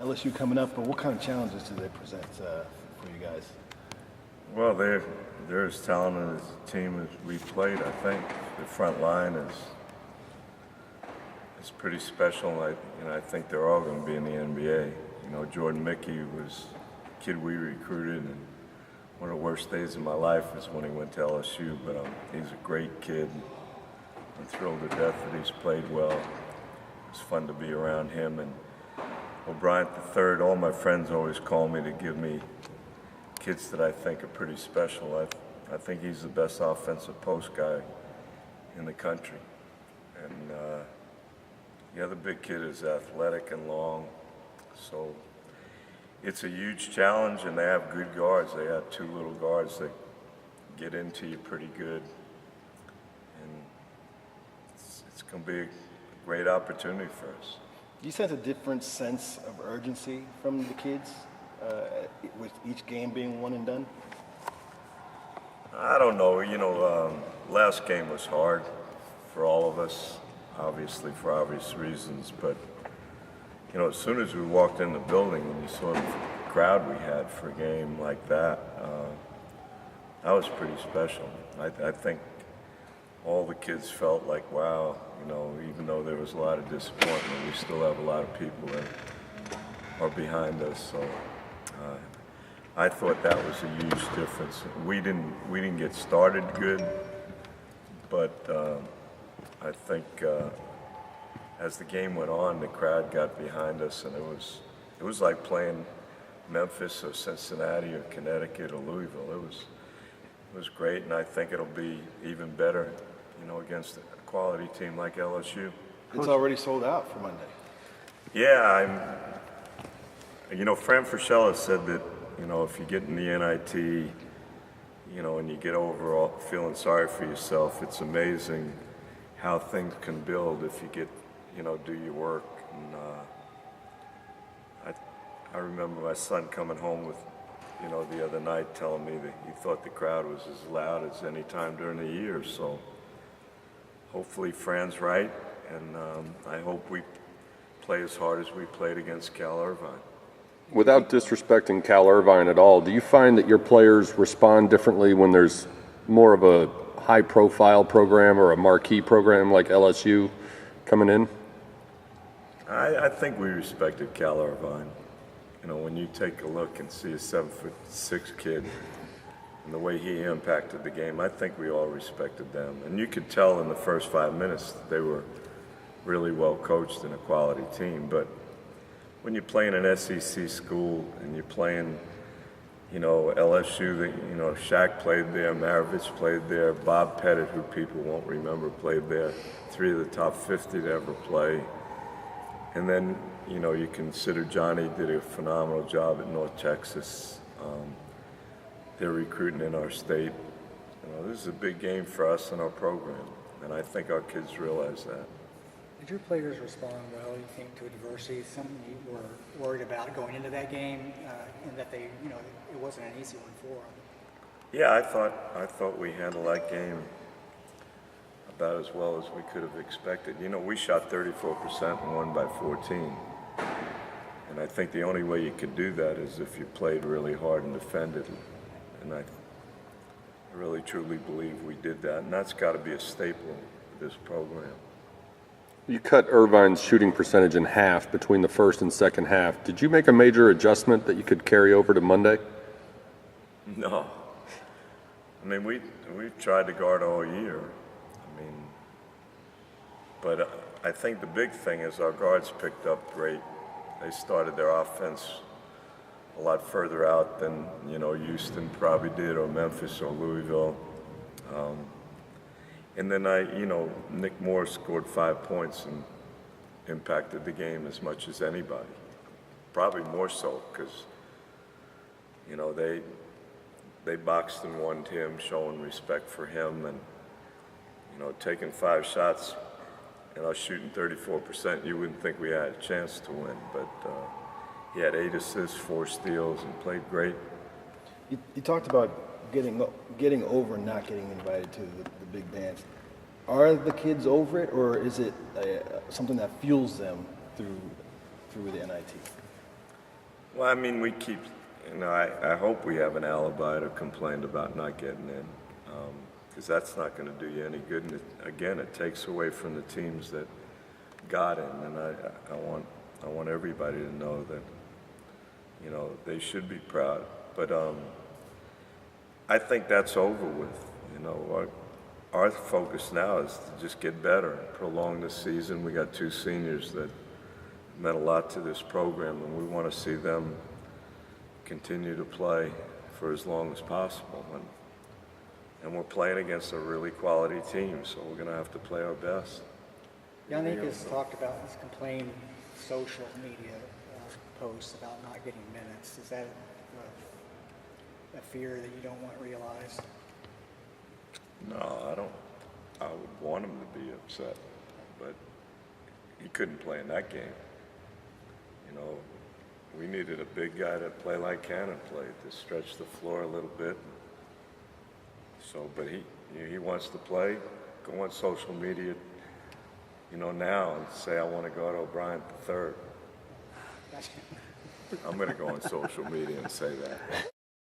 LSU coming up, but what kind of challenges do they present for you guys? Well, they're as talented as a team as we've played. I think the front line is pretty special. I think they're all going to be in the NBA. Jordan Mickey was a kid we recruited, and one of the worst days of my life was when he went to LSU. But he's a great kid. I'm thrilled to death that he's played well. It's fun to be around him. And O'Brien III, all my friends always call me to give me kids that I think are pretty special. I think he's the best offensive post guy in the country. And the other big kid is athletic and long. So it's a huge challenge, and they have good guards. They have two little guards that get into you pretty good. And it's going to be a great opportunity for us. Do you sense a different sense of urgency from the kids with each game being one and done? I don't know. Last game was hard for all of us, obviously for obvious reasons. But, as soon as we walked in the building and you saw the crowd we had for a game like that, that was pretty special. I think all the kids felt like, wow, even though there was a lot of disappointment, we still have a lot of people that are behind us. So I thought that was a huge difference. We didn't get started good, but I think as the game went on, the crowd got behind us, and it was like playing Memphis or Cincinnati or Connecticut or Louisville. It was great, and I think it'll be even better, against a quality team like LSU. It's already sold out for Monday. Yeah, Fran Fraschilla said that, if you get in the NIT, and you get over feeling sorry for yourself, it's amazing how things can build if you get, do your work. And I remember my son coming home with, the other night telling me that he thought the crowd was as loud as any time during the year. So hopefully Fran's right, and I hope we play as hard as we played against Cal Irvine. Without disrespecting Cal Irvine at all, do you find that your players respond differently when there's more of a high-profile program or a marquee program like LSU coming in? I think we respected Cal Irvine. When you take a look and see a 7'6" kid and the way he impacted the game, I think we all respected them. And you could tell in the first 5 minutes that they were really well coached and a quality team. But when you're playing an SEC school and you're playing, LSU, Shaq played there, Maravich played there, Bob Pettit, who people won't remember, played there, 3 of the top 50 to ever play. And then, you consider Johnny did a phenomenal job at North Texas. They're recruiting in our state. This is a big game for us and our program, and I think our kids realize that. Did your players respond well, you think, to adversity, something you were worried about going into that game, and that they, it wasn't an easy one for them? Yeah, I thought we handled that game about as well as we could have expected. We shot 34% and won by 14. And I think the only way you could do that is if you played really hard and defended. And I really truly believe we did that. And that's got to be a staple of this program. You cut Irvine's shooting percentage in half between the first and second half. Did you make a major adjustment that you could carry over to Monday? No. We've tried to guard all year. But I think the big thing is our guards picked up great. They started their offense a lot further out than, Houston probably did, or Memphis or Louisville. And then Nick Moore scored 5 points and impacted the game as much as anybody. Probably more so because, they boxed and won him, showing respect for him, and, taking 5 shots, shooting 34%, you wouldn't think we had a chance to win. But he had 8 assists, 4 steals, and played great. You talked about getting over not getting invited to the big dance. Are the kids over it, or is it something that fuels them through the NIT? Well, I mean, we keep, I hope we have an alibi to complain about not getting in, because that's not going to do you any good. And again, it takes away from the teams that got in, and I want everybody to know that, they should be proud. But I think that's over with. Our focus now is to just get better and prolong the season. We got 2 seniors that meant a lot to this program, and we want to see them continue to play for as long as possible. And we're playing against a really quality team, so we're going to have to play our best. Yannick has talked about, has complained social media posts about not getting minutes. Is that a fear that you don't want realized? No, I don't. I would want him to be upset, but he couldn't play in that game. We needed a big guy to play like Cannon played, to stretch the floor a little bit. So, but he wants to play. Go on social media, now and say, I want to go to O'Brien III. I'm going to go on social media and say that.